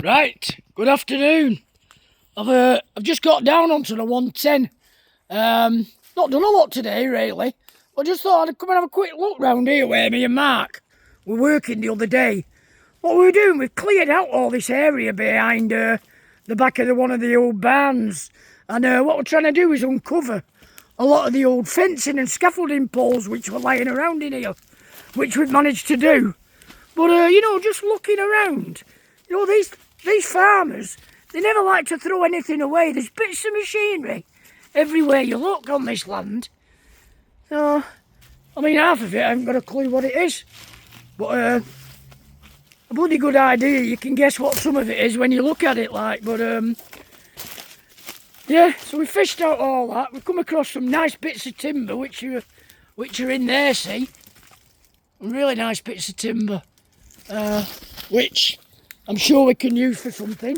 Right, good afternoon. I've just got down onto the 110. Not done a lot today, really. I just thought I'd come and have a quick look round here where me and Mark were working the other day. What we were doing, we've cleared out all this area behind the back of one of the old barns. And what we're trying to do is uncover a lot of the old fencing and scaffolding poles which were lying around in here, which we've managed to do. But, just looking around, these farmers, they never like to throw anything away. There's bits of machinery everywhere you look on this land. So, half of it, I haven't got a clue what it is. But a bloody good idea. You can guess what some of it is when you look at it like. But, yeah, so we fished out all that. We've come across some nice bits of timber, which are in there, see? Really nice bits of timber, which I'm sure we can use for something.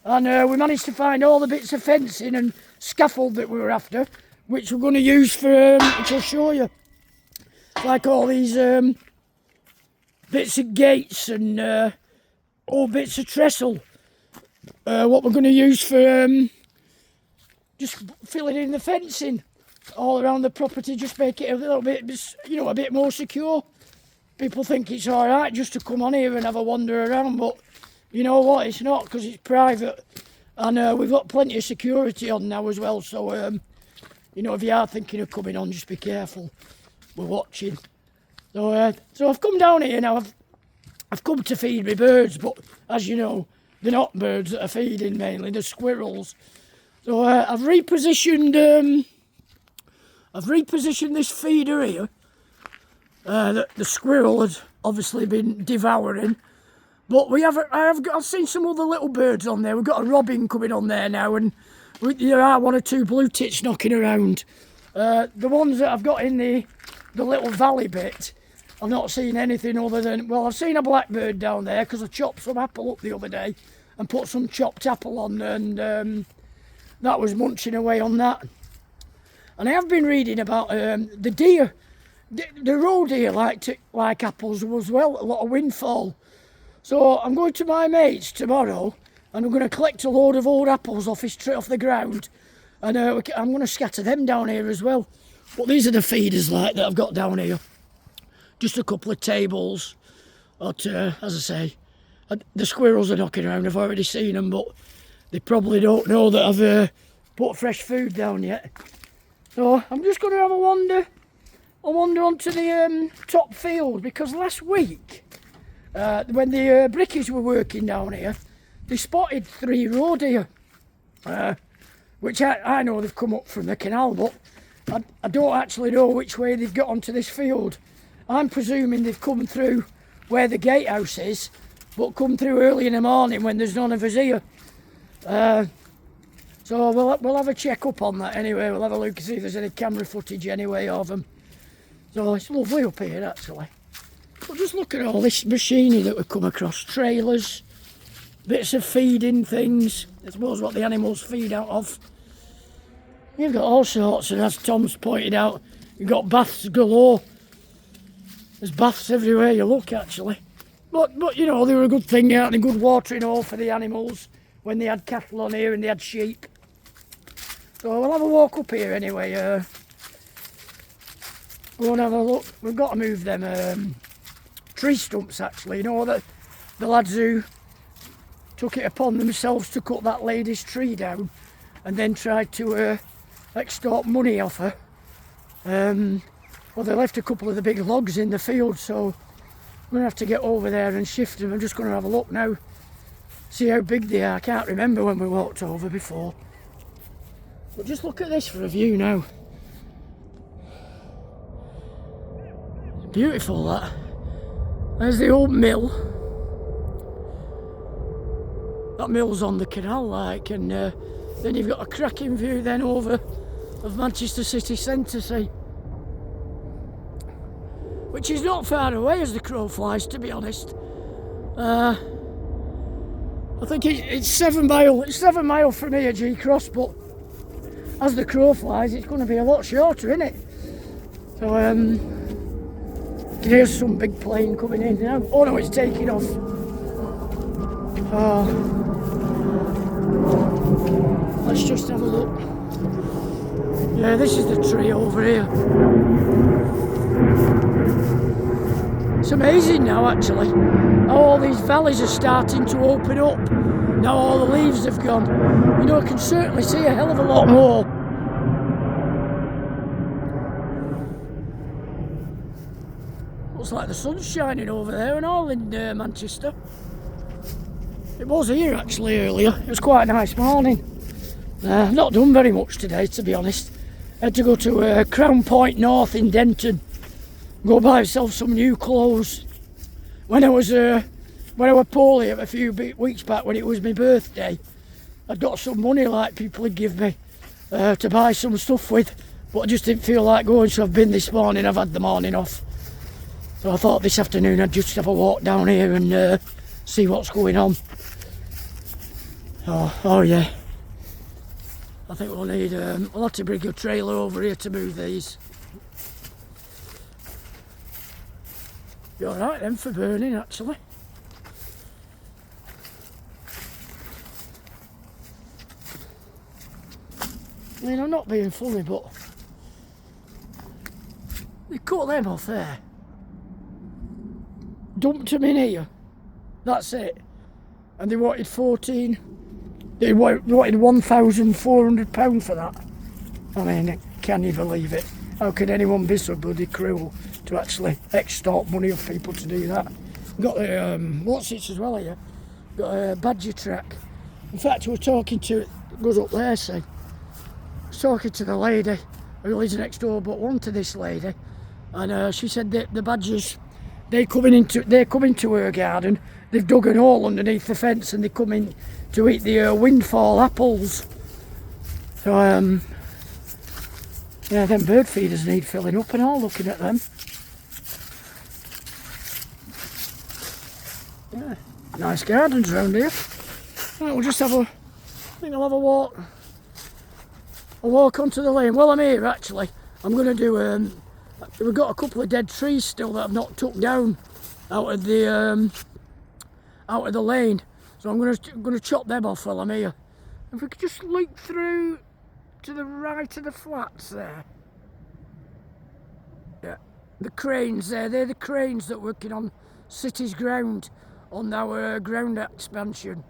And we managed to find all the bits of fencing and scaffold that we were after, which we're going to use for, which I'll show you. Like all these bits of gates and all bits of trestle. What we're going to use for just filling in the fencing all around the property, just make it a little bit, a bit more secure. People think it's all right just to come on here and have a wander around, but you know what, it's not, because it's private. And we've got plenty of security on now as well, so if you are thinking of coming on, just be careful. We're watching. So I've come down here now. I've come to feed my birds, but as you know, they're not birds that are feeding mainly, they're squirrels. So I've repositioned this feeder here. The squirrel has obviously been devouring, but I've seen some other little birds on there. We've got a robin coming on there now, and there are one or two blue tits knocking around. The ones that I've got in the little valley bit, I've not seen anything other than, well, I've seen a blackbird down there because I chopped some apple up the other day and put some chopped apple on, and that was munching away on that. And I have been reading about the deer. The roe deer like apples as well, a lot of windfall. So I'm going to my mate's tomorrow and I'm going to collect a load of old apples off the ground, and I'm going to scatter them down here as well. But these are the feeders that I've got down here. Just a couple of tables. But as I say, the squirrels are knocking around. I've already seen them, but they probably don't know that I've put fresh food down yet. So I'm just going to have a wander. I'll wander onto the top field, because last week, when the brickies were working down here, they spotted 3 roe deer, which I know they've come up from the canal, but I don't actually know which way they've got onto this field. I'm presuming they've come through where the gatehouse is, but come through early in the morning when there's none of us here. So we'll have a check up on that anyway. We'll have a look and see if there's any camera footage anyway of them. So it's lovely up here actually. But just look at all this machinery that we've come across. Trailers, bits of feeding things. I suppose what the animals feed out of. You've got all sorts, and as Tom's pointed out, you've got baths galore. There's baths everywhere you look actually. But they were a good thing out, and a good watering hole for the animals when they had cattle on here and they had sheep. So we'll have a walk up here anyway. Go and have a look. We've got to move them tree stumps actually. The lads who took it upon themselves to cut that lady's tree down and then tried to extort money off her. Well, they left a couple of the big logs in the field, so I'm going to have to get over there and shift them. I'm just going to have a look now, see how big they are. I can't remember when we walked over before. But just look at this for a view now. Beautiful that. There's the old mill. That mill's on the canal like, and then you've got a cracking view then over of Manchester city centre, see. Which is not far away as the crow flies, to be honest. I think it's 7 mile. It's 7 mile from here, G Cross, but as the crow flies, it's going to be a lot shorter, isn't it? So here's some big plane coming in now. Oh no, it's taking off. Oh, let's just have a look. Yeah, this is the tree over here. It's amazing now, actually, how all these valleys are starting to open up. Now all the leaves have gone. You know, I can certainly see a hell of a lot more. Looks like the sun's shining over there and all in Manchester. It was here actually earlier. It was quite a nice morning. I've not done very much today, to be honest. I had to go to Crown Point North in Denton. Go buy myself some new clothes. When I was poorly a few weeks back, when it was my birthday, I got some money like people would give me to buy some stuff with, but I just didn't feel like going, so I've been this morning. I've had the morning off, so I thought this afternoon I'd just have a walk down here and see what's going on. Oh yeah, I think we'll need we'll have to bring a trailer over here to move these. Be alright then for burning, actually. I mean, I'm not being funny, but they cut them off there, dumped them in here, that's it, and they wanted they wanted £1,400 for that. I mean, can you believe it? How can anyone be so bloody cruel to actually extort money off people to do that? Got the what's it as well here? Got a badger track. In fact, we were talking to it goes up there. See, I was talking to the lady who lives next door, but one to this lady, and she said that the badgers they're coming into her garden. They've dug an hole underneath the fence and they come in to eat the windfall apples. So yeah, them bird feeders need filling up and all, looking at them. Yeah, nice gardens around here. Right, we'll just have I think I'll have a walk onto the lane. Well, I'm here actually. I'm going to do, we've got a couple of dead trees still that I've not took down out of the lane. So I'm going to chop them off while I'm here. If we could just look through to the right of the flats there. Yeah, the cranes there, they're the cranes that are working on City's ground, on our ground expansion.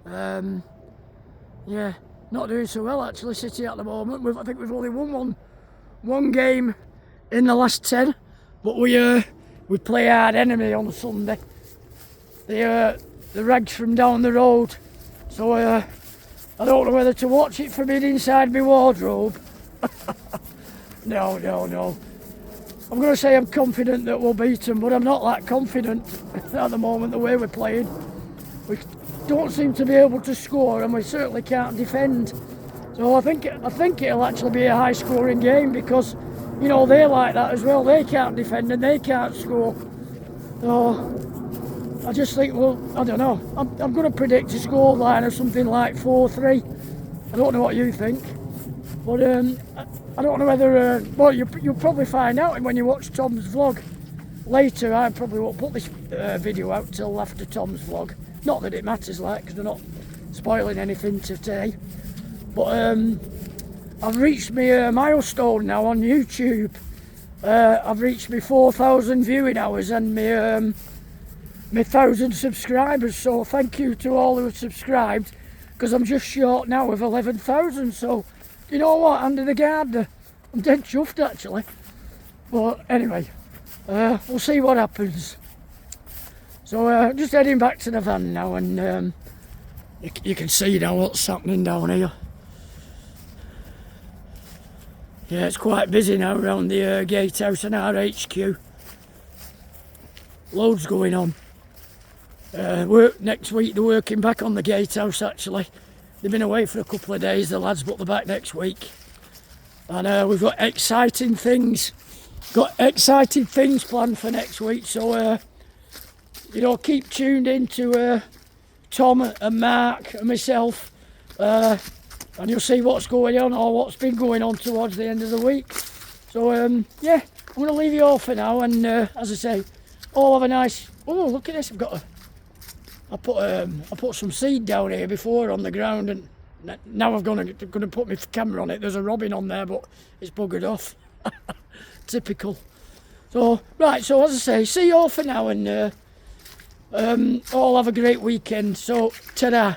Yeah, not doing so well actually, City at the moment. I think we've only won one game in the last 10, but we play hard enemy on Sunday. The rags from down the road, so I don't know whether to watch it from inside my wardrobe. No. I'm going to say I'm confident that we'll beat them, but I'm not that confident at the moment, the way we're playing. We don't seem to be able to score, and we certainly can't defend. So I think it'll actually be a high-scoring game, because, you know, they're like that as well. They can't defend and they can't score. So I just think, well, I don't know. I'm going to predict a scoreline of something like 4-3. I don't know what you think, but I don't know whether. Well, you'll probably find out when you watch Tom's vlog later. I probably won't put this video out till after Tom's vlog. Not that it matters, like, because they're not spoiling anything today. But I've reached my milestone now on YouTube. I've reached my 4,000 viewing hours and my 1,000 subscribers. So thank you to all who have subscribed, because I'm just short now of 11,000. So you know what, under the gardener, I'm dead chuffed actually. But anyway, we'll see what happens. So just heading back to the van now, and you can see now what's happening down here. Yeah, it's quite busy now around the gatehouse and our HQ. Loads going on. Next week they're working back on the gatehouse actually. They've been away for a couple of days, the lads, but they're back next week. And we've got exciting things planned for next week. So, you know, keep tuned in to Tom and Mark and myself, and you'll see what's going on, or what's been going on towards the end of the week. So, yeah, I'm going to leave you all for now, and as I say, all have a nice. Oh, look at this! I put some seed down here before on the ground, and now I'm gonna put my camera on it. There's a robin on there, but it's buggered off. Typical. So right, so as I say, see you all for now, and all have a great weekend. So ta-da.